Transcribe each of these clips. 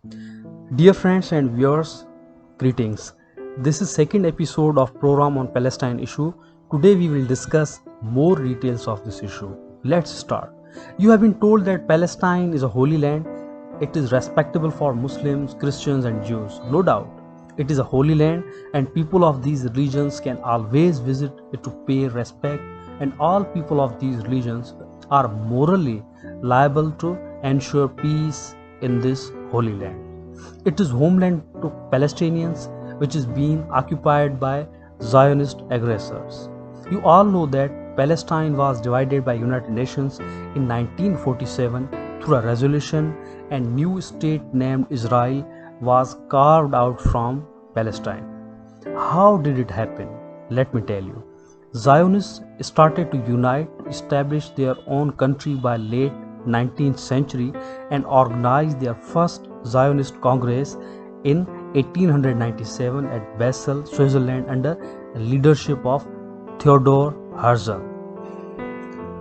Dear friends and viewers, greetings. This is second episode of program on Palestine issue. Today we will discuss more details of this issue. Let's start. You have been told that Palestine is a holy land. It is respectable for Muslims, Christians and Jews. No doubt. It is a holy land and people of these religions can always visit it to pay respect, and all people of these religions are morally liable to ensure peace in this holy land. It is homeland to Palestinians, which is being occupied by Zionist aggressors. You all know that Palestine was divided by United Nations in 1947 through a resolution, and new state named Israel was carved out from Palestine. How did it happen? Let me tell you. Zionists started to unite, establish their own country by late 19th century and organized their first Zionist Congress in 1897 at Basel, Switzerland under the leadership of Theodor Herzl.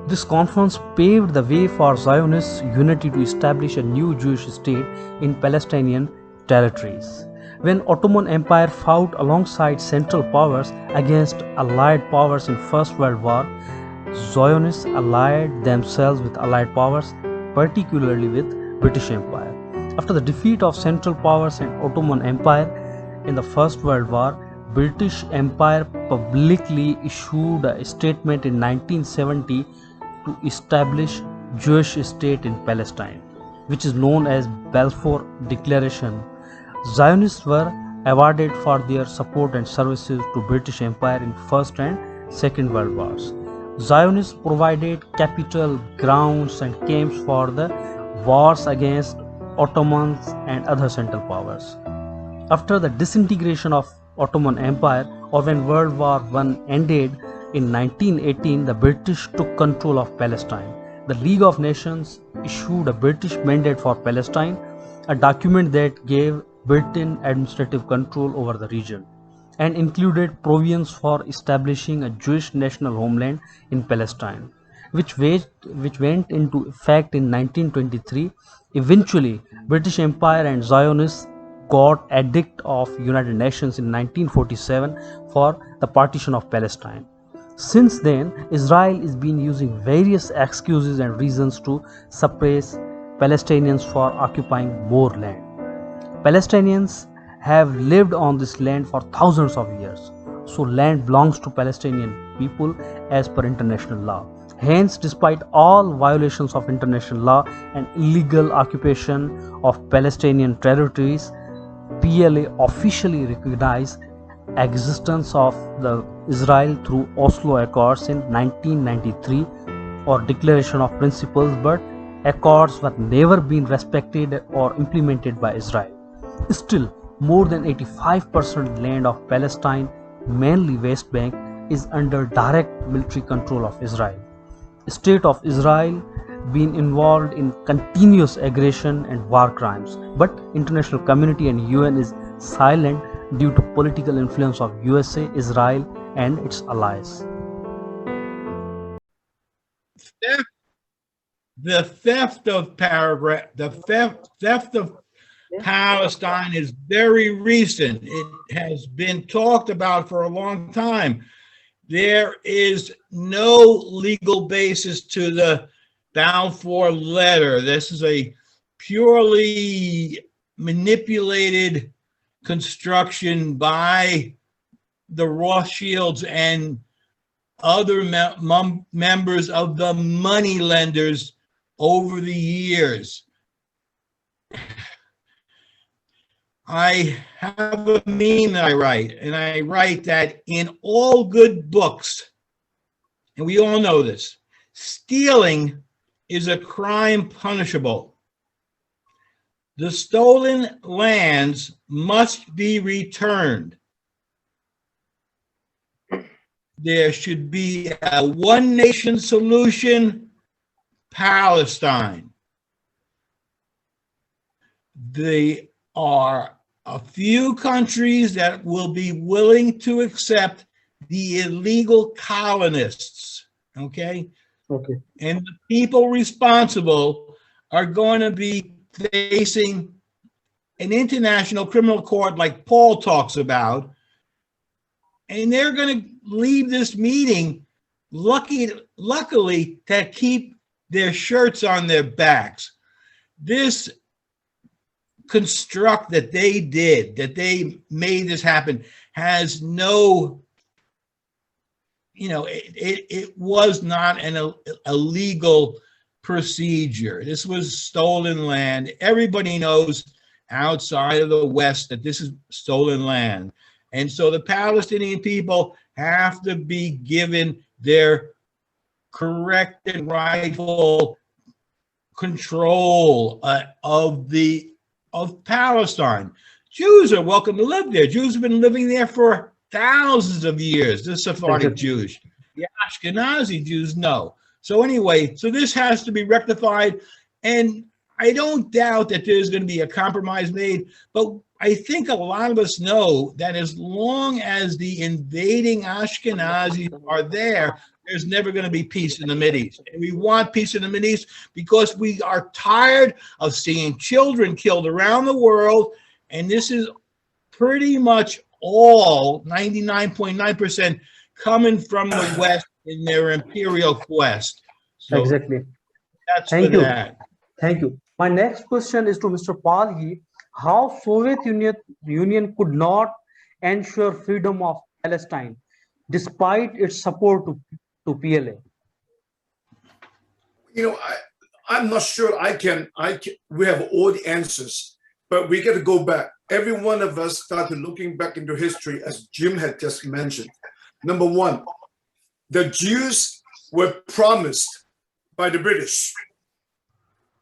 This conference paved the way for Zionist unity to establish a new Jewish state in Palestinian territories. When Ottoman Empire fought alongside Central Powers against Allied powers in First World War, Zionists allied themselves with Allied powers, particularly with British Empire. After the defeat of Central Powers and Ottoman Empire in the First World War, British Empire publicly issued a statement in 1970 to establish Jewish state in Palestine, which is known as Balfour Declaration. Zionists were awarded for their support and services to British Empire in First and Second World Wars. Zionists provided capital, grounds and camps for the wars against Ottomans and other Central Powers. After the disintegration of Ottoman Empire, or when World War I ended in 1918, the British took control of Palestine. The League of Nations issued a British mandate for Palestine, a document that gave Britain administrative control over the region and included provisions for establishing a Jewish national homeland in Palestine, which went into effect in 1923. Eventually, British Empire and Zionists got edict of United Nations in 1947 for the partition of Palestine. Since then, Israel is been using various excuses and reasons to suppress Palestinians for occupying more land. Palestinians have lived on this land for thousands of years, so land belongs to Palestinian people as per international law. Hence, despite all violations of international law and illegal occupation of Palestinian territories, PLA officially recognized existence of the Israel through Oslo Accords in 1993 or Declaration of Principles, but accords were never been respected or implemented by Israel. Still, more than 85% land of Palestine, mainly West Bank, is under direct military control of Israel. The state of Israel been involved in continuous aggression and war crimes, but international community and UN is silent due to political influence of USA, Israel and its allies. Theft, the theft of paragraph, the theft of Palestine is very recent. It has been talked about for a long time. There is no legal basis to the Balfour letter. This is a purely manipulated construction by the Rothschilds and other members of the money lenders over the years. I have a meme that I write, and I write that in all good books, and we all know this, stealing is a crime punishable. The stolen lands must be returned. There should be a one nation solution, Palestine. There are a few countries that will be willing to accept the illegal colonists, okay? Okay. And the people responsible are going to be facing an international criminal court like Paul talks about, and they're going to leave this meeting luckily to keep their shirts on their backs. This construct that they did, that they made this happen, has no, it was not a legal procedure. This was stolen land. Everybody knows outside of the West that this is stolen land. And so the Palestinian people have to be given their correct and rightful control of Palestine. Jews are welcome to live there. Jews have been living there for thousands of years, the Sephardic Jews. The Ashkenazi Jews, no. So anyway, so this has to be rectified, and I don't doubt that there's going to be a compromise made, but I think a lot of us know that as long as the invading Ashkenazis are there, there's never going to be peace in the Mideast. And we want peace in the Mideast because we are tired of seeing children killed around the world, and this is pretty much all, 99.9%, coming from the West in their imperial quest. So exactly. That's Thank you. That. Thank you. My next question is to Mr. Palgi. How Soviet Union could not ensure freedom of Palestine despite its support to PLA? I'm not sure we have all the answers, but we got to go back. Every one of us started looking back into history, as Jim had just mentioned. Number one, the Jews were promised by the British.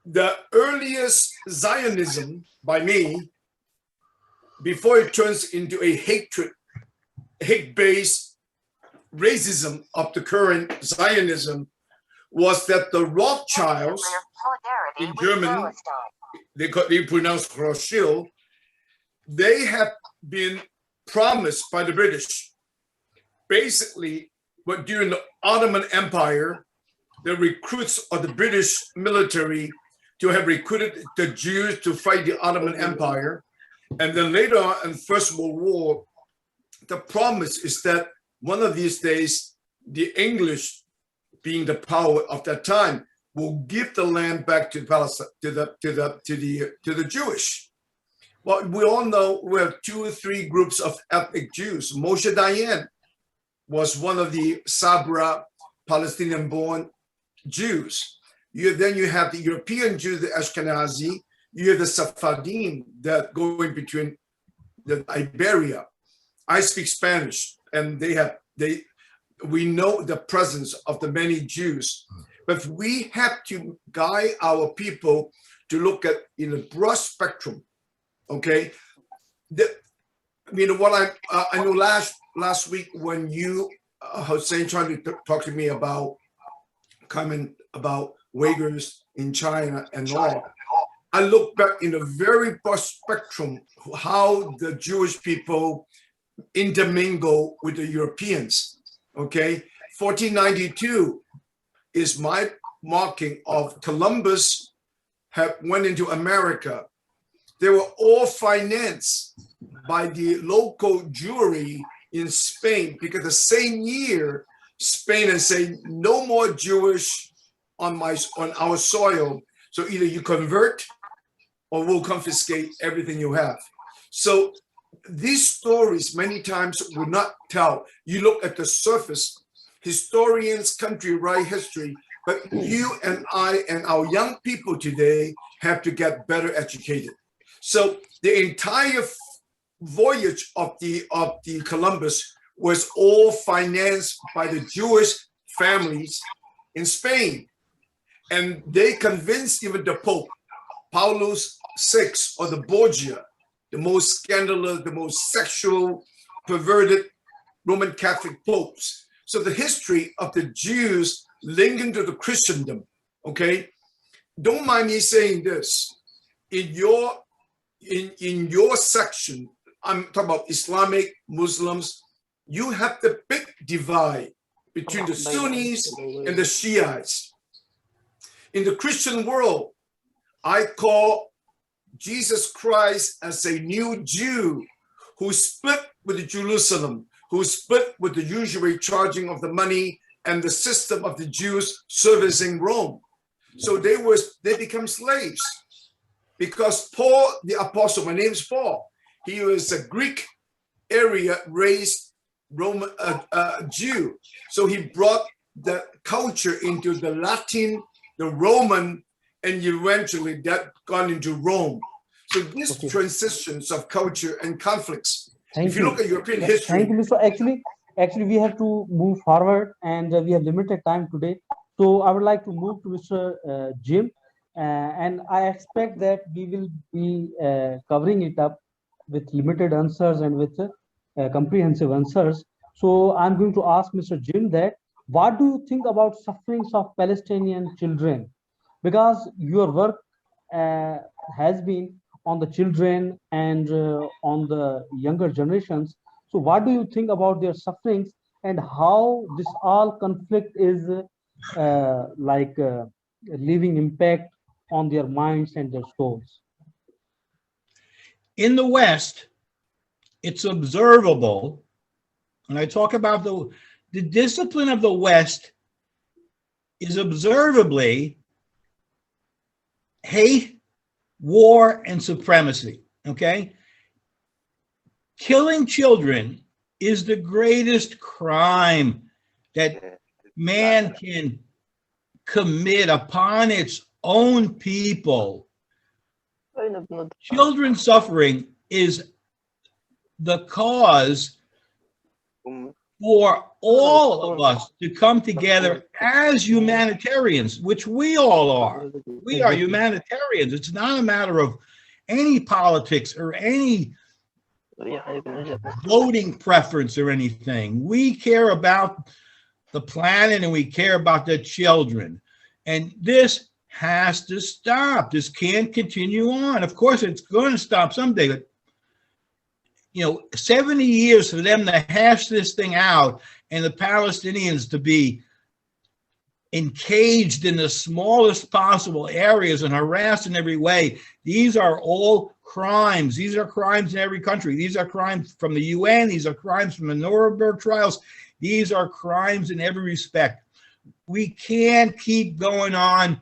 The earliest Zionism by me, before it turns into a hate-based racism of the current Zionism, was that the Rothschilds in German, they pronounce Rothschild, they have been promised by the British. Basically, but during the Ottoman Empire, the recruits of the British military to have recruited the Jews to fight the Ottoman Empire. And then later on in First World War, the promise is that one of these days, the English, being the power of that time, will give the land back to Palestine, to the Jewish. Well, we all know we have 2 or 3 groups of ethnic Jews. Moshe Dayan was one of the Sabra Palestinian-born Jews. Then you have the European Jews, the Ashkenazi. You have the Sephardim that go in between the Iberia. I speak Spanish, and we know the presence of the many Jews, but we have to guide our people to look at in a broad spectrum. Okay, what I know last week when you Hussein trying to talk to me about Uyghurs in China and all. I look back in a very broad spectrum how the Jewish people intermingle with the Europeans. Okay, 1492 is my marking of Columbus went into America. They were all financed by the local Jewry in Spain, because the same year Spain is saying no more Jewish on our soil. So either you convert or we'll confiscate everything you have. So these stories many times will not tell. You look at the surface, historians, country write history, but you and I and our young people today have to get better educated. So the entire voyage of the Columbus was all financed by the Jewish families in Spain. And they convinced even the Pope, Paulus VI, or the Borgia, the most scandalous, the most sexual, perverted Roman Catholic popes. So the history of the Jews linked into the Christendom, okay? Don't mind me saying this. In your section, I'm talking about Islamic Muslims, you have the big divide between the Sunnis and the Shiites. In the Christian world, I call Jesus Christ as a new Jew who split with Jerusalem, who split with the usury charging of the money and the system of the Jews servicing Rome. So they become slaves because Paul, the apostle, my name is Paul. He was a Greek area raised Roman Jew. So he brought the culture into the Latin, the Roman, and eventually that gone into Rome. So these transitions of culture and conflicts. If you look at European history. Thank you. So actually we have to move forward, and we have limited time today. So I would like to move to Mr. Jim, and I expect that we will be covering it up with limited answers and with comprehensive answers. So I'm going to ask Mr. Jim that what do you think about sufferings of Palestinian children? Because your work has been on the children and on the younger generations. So what do you think about their sufferings and how this all conflict is leaving impact on their minds and their souls? In the West, it's observable, when I talk about the discipline of the West is observably hate, war, and supremacy, okay? Killing children is the greatest crime that man can commit upon its own people. Children suffering is the cause for all of us to come together as humanitarians, which we all are. We are humanitarians. It's not a matter of any politics or any voting preference or anything. We care about the planet and we care about the children. And this has to stop. This can't continue on. Of course, it's going to stop someday, but 70 years for them to hash this thing out and the Palestinians to be encaged in the smallest possible areas and harassed in every way. These are all crimes. These are crimes in every country. These are crimes from the UN. These are crimes from the Nuremberg trials. These are crimes in every respect. We can't keep going on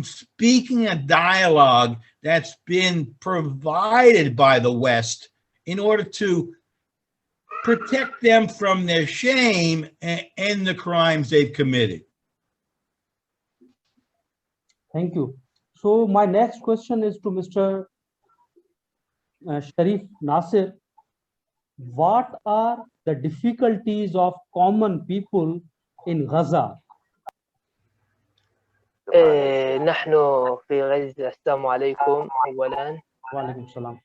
speaking a dialogue that's been provided by the West in order to protect them from their shame and the crimes they've committed. Thank you. So my next question is to Mr. Sharif Nasir. What are the difficulties of common people in Gaza? نحن في غزة. السلام عليكم أولا. وعليكم السلام.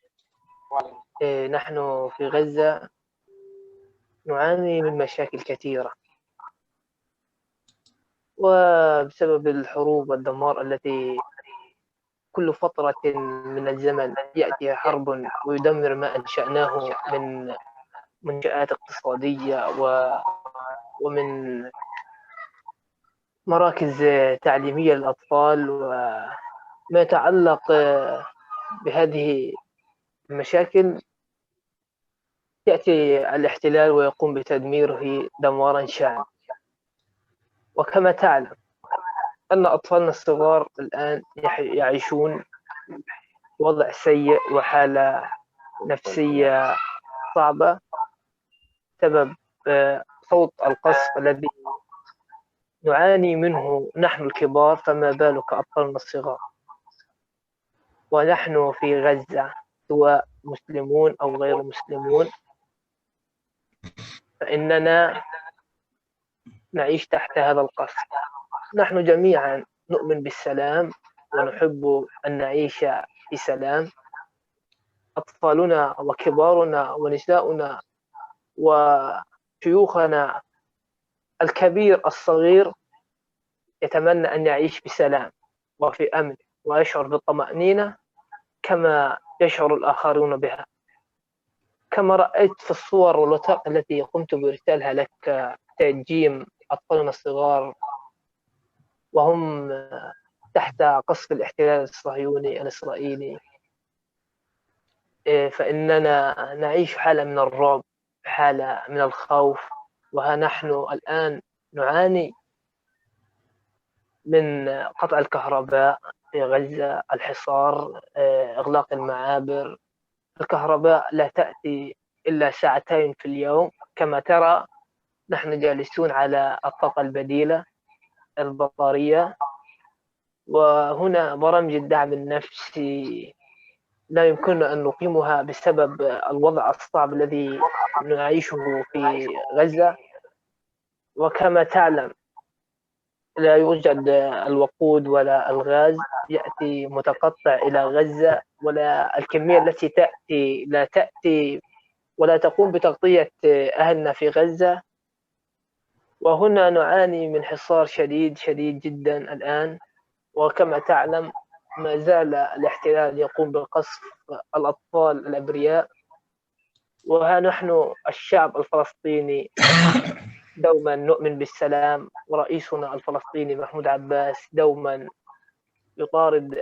نحن في غزة نعاني من مشاكل كثيرة، وبسبب الحروب والدمار التي كل فترة من الزمن يأتي حرب ويدمر ما أنشأناه من منشآت اقتصادية ومن مراكز تعليمية للأطفال وما يتعلق بهذه المشاكل. يأتي الاحتلال ويقوم بتدميره دمارا شاملا. وكما تعلم أن أطفالنا الصغار الآن يعيشون وضع سيء وحالة نفسية صعبة بسبب صوت القصف الذي نعاني منه نحن الكبار، فما بالك أطفالنا الصغار. ونحن في غزة سواء مسلمون أو غير مسلمون فإننا نعيش تحت هذا القصف. نحن جميعا نؤمن بالسلام ونحب أن نعيش في سلام. أطفالنا وكبارنا ونساؤنا وشيوخنا، الكبير الصغير يتمنى أن يعيش بسلام وفي أمن ويشعر بالطمأنينة كما يشعر الآخرون بها. كما رأيت في الصور والوثائق التي قمت بإرسالها لك تنجيم أطفالنا الصغار وهم تحت قصف الاحتلال الصهيوني الإسرائيلي فإننا نعيش حالة من الرعب، حالة من الخوف، وها نحن الآن نعاني من قطع الكهرباء في غزة، الحصار، إغلاق المعابر. الكهرباء لا تأتي إلا ساعتين في اليوم. كما ترى نحن جالسون على الطاقة البديلة البطارية، وهنا برامج الدعم النفسي لا يمكننا أن نقيمها بسبب الوضع الصعب الذي نعيشه في غزة. وكما تعلم لا يوجد الوقود ولا الغاز يأتي متقطع إلى غزة، ولا الكمية التي تأتي لا تأتي ولا تقوم بتغطية أهلنا في غزة. وهنا نعاني من حصار شديد شديد جدا الآن. وكما تعلم ما زال الاحتلال يقوم بقصف الأطفال الأبرياء. وها نحن الشعب الفلسطيني دوما نؤمن بالسلام، ورئيسنا الفلسطيني محمود عباس دوما يطارد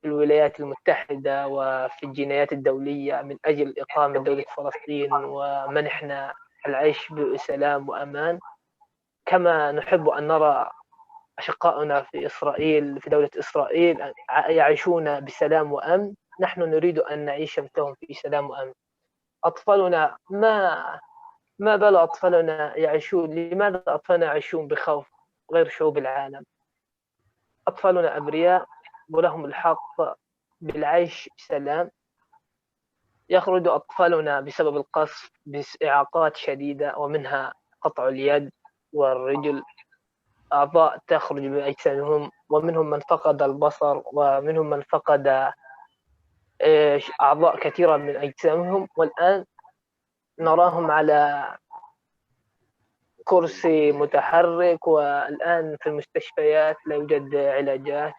الولايات المتحدة وفي الجنايات الدولية من أجل إقامة دولة فلسطين ومنحنا العيش بسلام وأمان. كما نحب أن نرى أشقاؤنا في إسرائيل، في دولة إسرائيل، يعيشون بسلام وأمن. نحن نريد أن نعيش مثلهم في سلام وأمن. أطفالنا ما بال أطفالنا يعيشون؟ لماذا أطفالنا يعيشون بخوف غير شعوب العالم؟ أطفالنا أبرياء ولهم الحق بالعيش بسلام. يخرج أطفالنا بسبب القصف بإعاقات شديدة، ومنها قطع اليد والرجل، أعضاء تخرج بأجسامهم، ومنهم من فقد البصر، ومنهم من فقد أعضاء كثيرة من أجسامهم. والآن نراهم على كرسي متحرك، والآن في المستشفيات لا يوجد علاجات،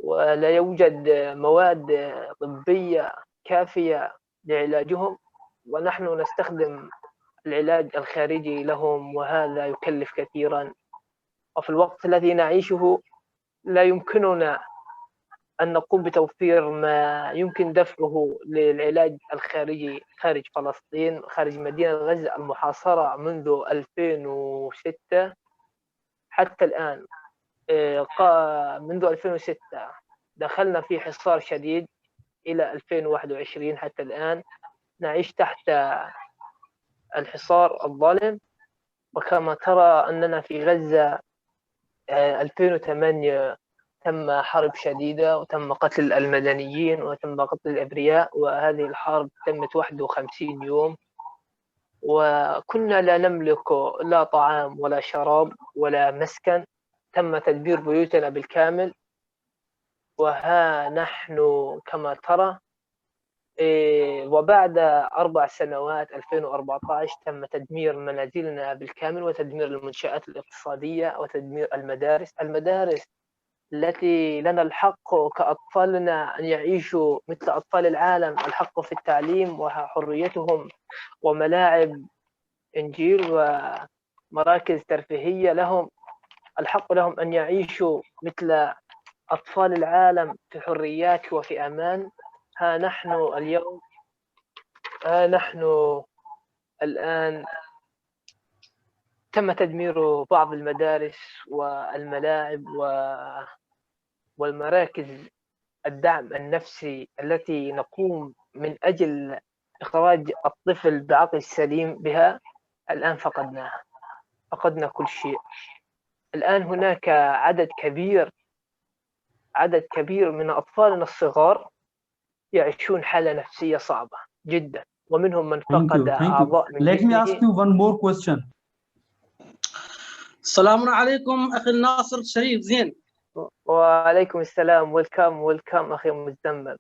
ولا يوجد مواد طبية كافية لعلاجهم. ونحن نستخدم العلاج الخارجي لهم، وهذا يكلف كثيرا. وفي الوقت الذي نعيشه لا يمكننا أن نقوم بتوفير ما يمكن دفعه للعلاج الخارجي خارج فلسطين، خارج مدينة غزة المحاصرة منذ 2006 حتى الآن. منذ 2006 دخلنا في حصار شديد إلى 2021 حتى الآن نعيش تحت الحصار الظالم. وكما ترى أننا في غزة 2008 تم حرب شديدة، وتم قتل المدنيين، وتم قتل الأبرياء، وهذه الحرب تمت 51 يوم، وكنا لا نملك لا طعام ولا شراب ولا مسكن. تم تدمير بيوتنا بالكامل. وها نحن كما ترى، وبعد 4 سنوات 2014 تم تدمير منازلنا بالكامل، وتدمير المنشآت الاقتصادية، وتدمير المدارس التي لنا الحق كأطفالنا أن يعيشوا مثل أطفال العالم، الحق في التعليم وحريتهم، وملاعب إنجيل ومراكز ترفيهية لهم. الحق لهم أن يعيشوا مثل أطفال العالم في حريات وفي أمان. ها نحن الآن تم تدمير بعض المدارس والملاعب والمراكز الدعم النفسي التي نقوم من أجل إخراج الطفل بعقل سليم بها. الآن فقدنا كل شيء. الآن هناك عدد كبير من أطفالنا الصغار يعيشون حالة نفسية صعبة جدا، ومنهم من فقد أعضاء من Let me جسمه. ask you one more question. السلام عليكم أخي الناصر شريف زين. وعليكم السلام. ويلكم أخي مزدمل.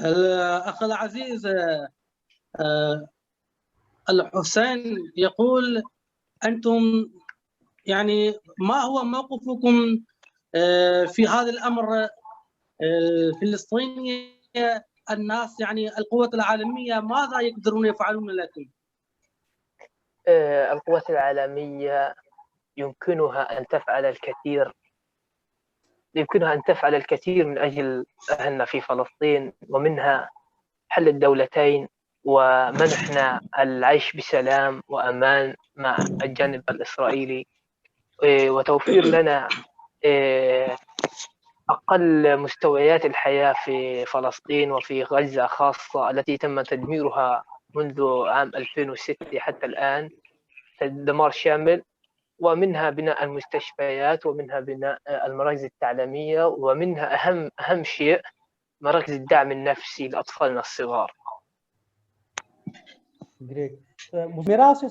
الأخ العزيز الحسين يقول أنتم يعني ما هو موقفكم في هذا الأمر الفلسطيني؟ الناس يعني القوات العالمية ماذا يقدرون يفعلون لكم؟ القوات العالمية يمكنها أن تفعل الكثير يمكنها أن تفعل الكثير من أجل أهلنا في فلسطين، ومنها حل الدولتين ومنحنا العيش بسلام وأمان مع الجانب الإسرائيلي، وتوفير لنا أقل مستويات الحياة في فلسطين وفي غزة خاصة التي تم تدميرها منذ عام 2006 حتى الآن، دمار شامل، ومنها بناء المستشفيات، ومنها بناء المراكز التعليمية، ومنها أهم شيء مراكز الدعم النفسي لأطفالنا الصغار. Great. मेरा आपसे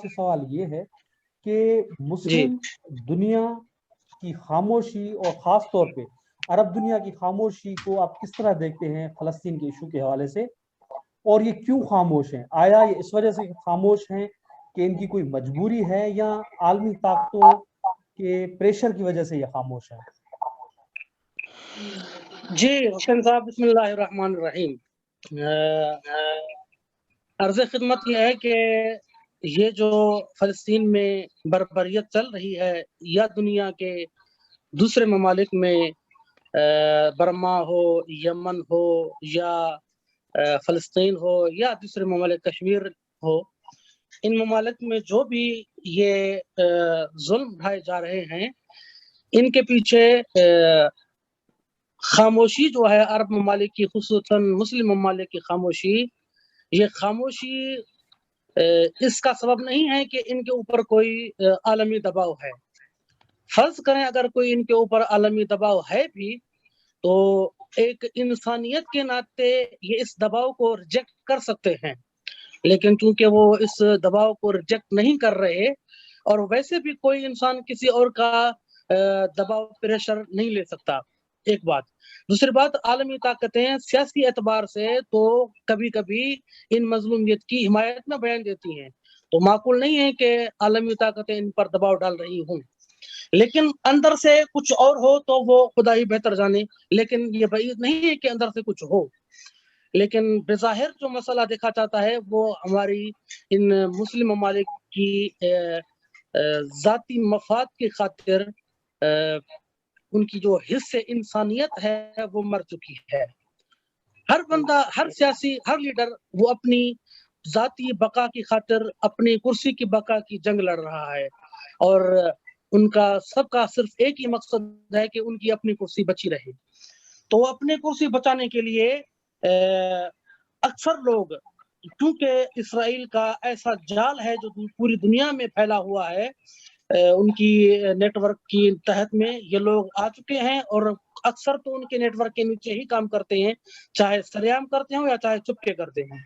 सवाल ये है कि मुस्लिम दुनिया की खामोशी और ख़ास तौर पे अरब दुनिया की खामोशी को आप किस तरह देखते हैं फ़लस्तीन के इशू के हवाले से, और ये क्यों खामोश हैं? आया ये इस वजह से खामोश हैं कि इनकी कोई मजबूरी है, या आलमी ताकतों के प्रेशर की वजह से ये खामोश हैं? जी हुसैन साहब, बिस्मिल्लाहिर्रहमानिर्रहीम। अर्ज़ खिदमत यह है कि ये जो फ़लस्तीन में बर्बरियत चल रही है, या दुनिया के दूसरे ममालिक में बर्मा हो, यमन हो, या फ़लस्तीन हो, या दूसरे ममालिक कश्मीर हो, इन ममालिक में जो भी ये जुल्म उठाए जा रहे हैं, इनके पीछे खामोशी जो है अरब ममालिक की, खुसूसन मुस्लिम ममालिक की खामोशी, ये खामोशी इसका सबब नहीं है कि इनके ऊपर कोई आलमी दबाव है। फर्ज करें अगर कोई इनके ऊपर आलमी दबाव है भी, तो एक इंसानियत के नाते ये इस दबाव को रिजेक्ट कर सकते हैं, लेकिन चूंकि वो इस दबाव को रिजेक्ट नहीं कर रहे, और वैसे भी कोई इंसान किसी और का दबाव प्रेशर नहीं ले सकता, एक बात। दूसरी बात, आलमी ताकतें सियासी एतबार से तो कभी कभी इन मजलूमियत की हिमायत में बयान देती हैं, तो माकूल नहीं है कि आलमी ताकतें इन पर दबाव डाल रही हों, लेकिन अंदर से कुछ और हो तो वो खुदा ही बेहतर जाने, लेकिन ये बईद नहीं है कि अंदर से कुछ हो। लेकिन बेज़ाहिर जो मसला देखा जाता है वो हमारी इन मुस्लिम ममालिक की ज़ाती मफाद की खातिर उनकी जो हिस्से इंसानियत है वो मर चुकी है। हर बंदा, हर सियासी, हर लीडर वो अपनी ज़ाती बका की खातिर, अपनी कुर्सी की बका की जंग लड़ रहा है, और उनका सबका सिर्फ एक ही मकसद है कि उनकी अपनी कुर्सी बची रहे। तो अपनी कुर्सी बचाने के लिए अक्सर लोग, क्योंकि इसराइल का ऐसा जाल है जो पूरी दुनिया में फैला हुआ है, उनकी नेटवर्क की तहत में ये लोग आ चुके हैं, और अक्सर तो उनके नेटवर्क के नीचे ही काम करते हैं, चाहे सरेआम करते हो या चाहे चुपके करते हैं।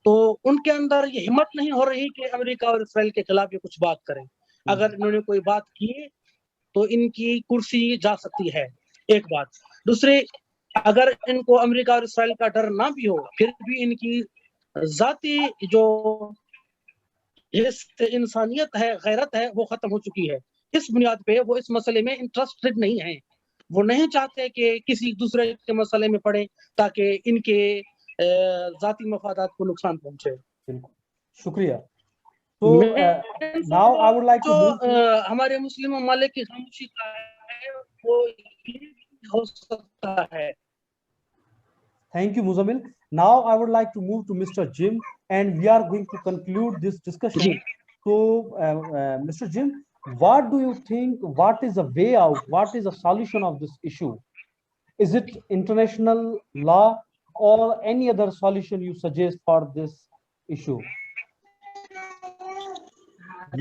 तो उनके अंदर ये हिम्मत नहीं हो रही कि अमेरिका और इसराइल के खिलाफ ये कुछ बात करें। अगर इन्होंने कोई बात की तो इनकी कुर्सी जा सकती है, एक बात। दूसरी, अगर इनको अमेरिका और इसराइल का डर ना भी हो, फिर भी इनकी जाती जो इंसानियत है, गैरत है, वो खत्म हो चुकी है। इस बुनियाद पे वो इस मसले में इंटरेस्टेड नहीं है, वो नहीं चाहते कि किसी दूसरे के मसले में पड़े ताकि इनके जाती मफादात को नुकसान पहुंचे। शुक्रिया। तो now I would like to हमारे मुस्लिम ममालिक की खामोशी का है वो हो सकता है। Thank you, Muzammil. Now I would like to move to Mr. Jim, and we are going to conclude this discussion. So, Mr. Jim, what do you think? What is the way out? What is the solution of this issue? Is it international law or any other solution you suggest for this issue?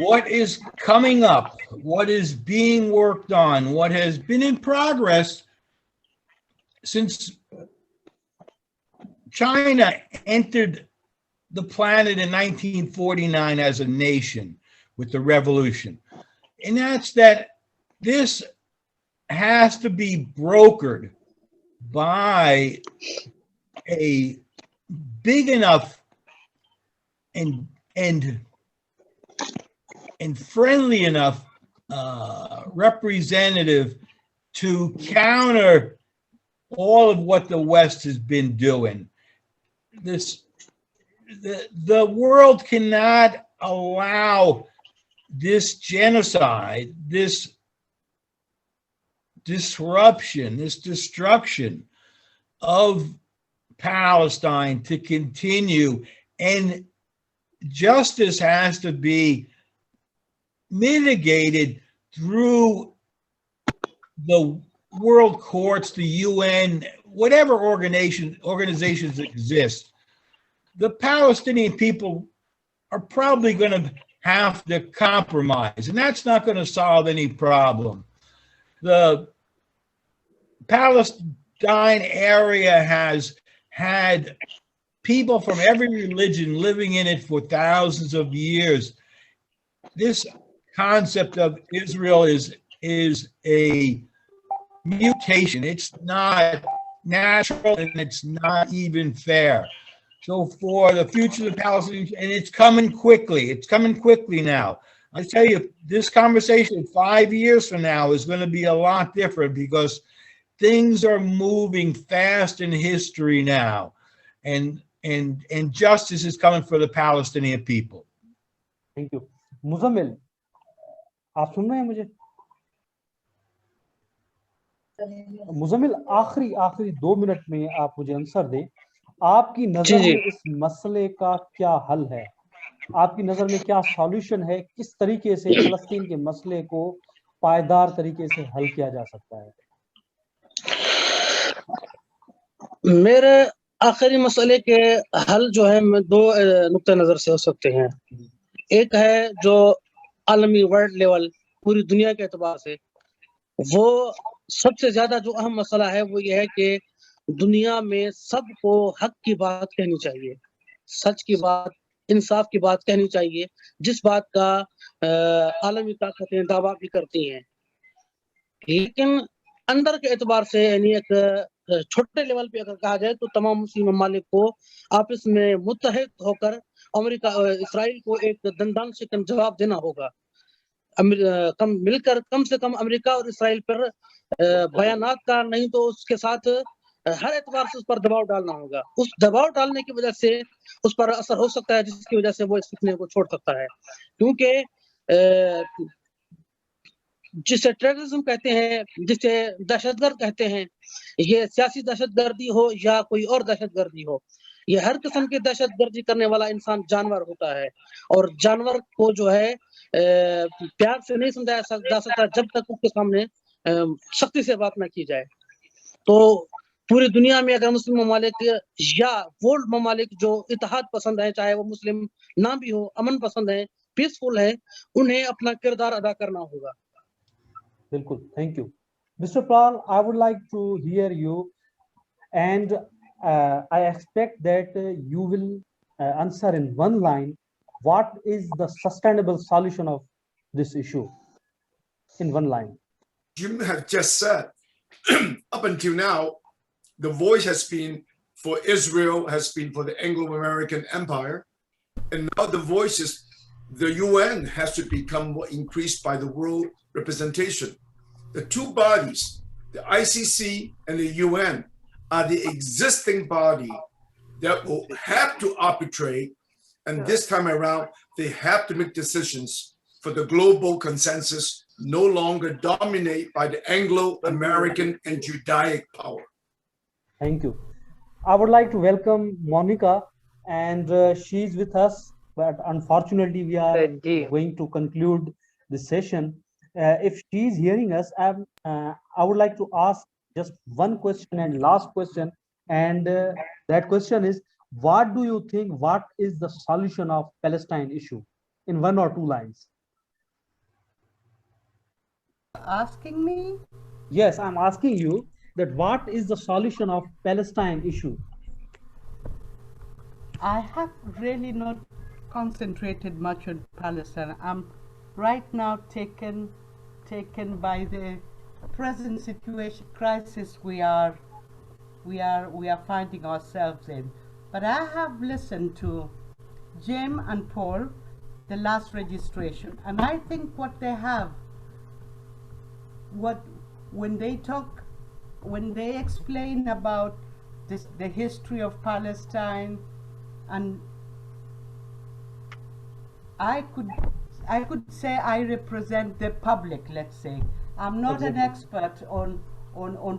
What is coming up? What is being worked on? What has been in progress since China entered the planet in 1949 as a nation with the revolution. And that's that this has to be brokered by a big enough and friendly enough representative to counter all of what the West has been doing. The world cannot allow this genocide, this disruption, this destruction of Palestine to continue, and justice has to be mitigated through the world courts, the UN, whatever organizations exist. The Palestinian people are probably going to have to compromise, and that's not going to solve any problem. The Palestine area has had people from every religion living in it for thousands of years. This concept of Israel is a mutation. It's not natural and it's not even fair. So for the future of the Palestinians, and it's coming quickly now. I tell you, this conversation 5 years from now is going to be a lot different because things are moving fast in history now, and justice is coming for the Palestinian people. Thank you. Muzammil, आप सुन रहे हैं मुझे? मुज़म्मिल, आखिरी 2 minute में आप मुझे answer दें। आपकी नजर में इस मसले का क्या हल है? आपकी नजर में क्या सॉल्यूशन है? किस तरीके से फलस्तीन के मसले को पायदार तरीके से हल किया जा सकता है? मेरे आखिरी मसले के हल जो है 2 नुक्ते नजर से हो सकते हैं। एक है जो आलमी वर्ल्ड लेवल, पूरी दुनिया के एतबार से, वो सबसे ज्यादा जो अहम मसला है वो ये है कि दुनिया में सबको हक की बात कहनी चाहिए, सच की बात, इंसाफ की बात कहनी चाहिए, जिस बात का आलमी ताकतें दावा भी करती हैं। लेकिन अंदर के एतबार से, यानी एक छोटे लेवल पे अगर कहा जाए तो तमाम मुस्लिम ममालिक को आपस में मुत्तहिद होकर अमेरिका इसराइल को एक दंदान शिकन जवाब देना होगा। मिलकर कम से कम अमेरिका और इसराइल पर बयानात का नहीं तो उसके साथ हर एतबार से उस पर दबाव डालना होगा। उस दबाव डालने की वजह से उस पर असर हो सकता है, जिसकी वजह से वो इस फितने को छोड़ सकता है। क्योंकि जिसे टेररिज्म कहते हैं, जिसे दहशतगर्द कहते हैं, ये सियासी दहशतगर्दी हो या कोई और दहशतगर्दी हो, ये हर किस्म की दहशतगर्दी करने वाला इंसान जानवर होता है, और जानवर को जो है प्यार से नहीं समझाया जा सकता जब तक उसके सामने सख्ती से बात ना की जाए। तो पूरी दुनिया में अगर मुस्लिम ममालिक या वो ममालिक जो इत्तेहाद पसंद है, चाहे वो मुस्लिम ना भी हो, अमन पसंद है, पीसफुल है, उन्हें अपना किरदार अदा करना होगा। बिल्कुल, thank you. Mr. Paul, I would like to hear you, and I expect that you will answer in one line. What is the sustainable solution of this issue? In one line. Jim have just said, up until now, the voice has been for Israel, has been for the Anglo-American Empire, and now the voice is the UN has to become more increased by the world representation. The two bodies, the ICC and the UN, are the existing body that will have to arbitrate, and this time around, they have to make decisions for the global consensus, no longer dominated by the Anglo-American and Judaic power. Thank you. I would like to welcome Monica, and she's with us, but unfortunately we are going to conclude this session. If she's hearing us, I would like to ask just one question and last question, and that question is, what do you think, what is the solution of Palestine issue in 1 or 2 lines? Asking me? Yes, I'm asking you that what is the solution of Palestine issue? I have really not concentrated much on Palestine. I'm right now taken by the present situation, crisis we are finding ourselves in. But I have listened to Jim and Paul, the last registration, and I think what they have, when they explain about the history of Palestine, and I could I could say I represent the public, let's say. I'm not an expert on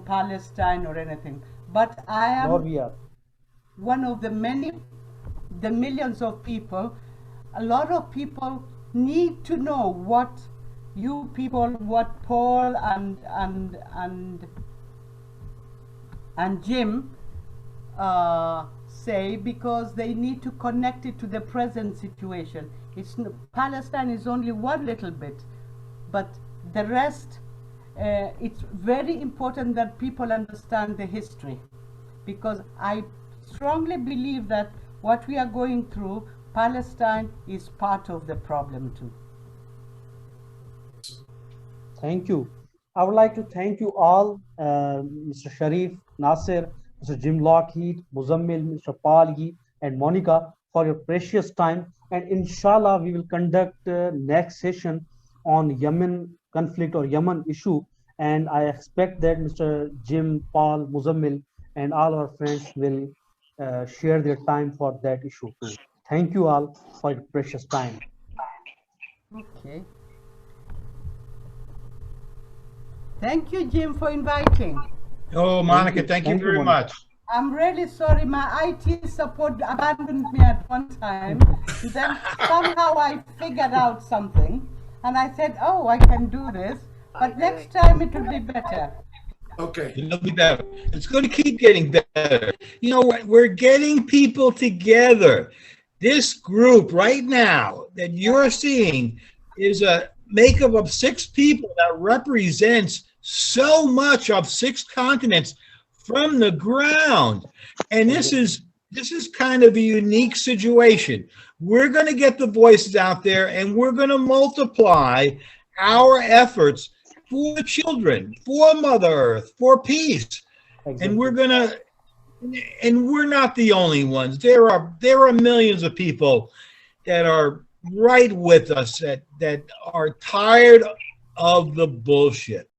Palestine or anything, but I Nor am we are. one of the millions of people. A lot of people need to know what you people, what Paul and Jim say, because they need to connect it to the present situation. Palestine is only one little bit, but the rest, it's very important that people understand the history, because I strongly believe that what we are going through, Palestine is part of the problem too. Thank you. I would like to thank you all, Mr. Sharif, Nasir, Mr. Jim Lockheed, Muzammil, Mr. Paul Yi, and Monica, for your precious time. And inshallah, we will conduct next session on Yemen conflict or Yemen issue. And I expect that Mr. Jim, Paul, Muzammil, and all our friends will share their time for that issue too. Thank you all for your precious time. Okay. Thank you, Jim, for inviting. Oh, Monica, thank you very much. I'm really sorry, my IT support abandoned me at one time. Then somehow I figured out something, and I said, oh, I can do this, but next time it will be better. Okay. It'll be better. It's going to keep getting better. You know what? We're getting people together. This group right now that you're seeing is a makeup of 6 people that represents so much of 6 continents from the ground. And this is kind of a unique situation. We're going to get the voices out there, and we're going to multiply our efforts for the children, for Mother Earth, for peace. Exactly. And we're not the only ones. There are millions of people that are right with us that are tired of the bullshit.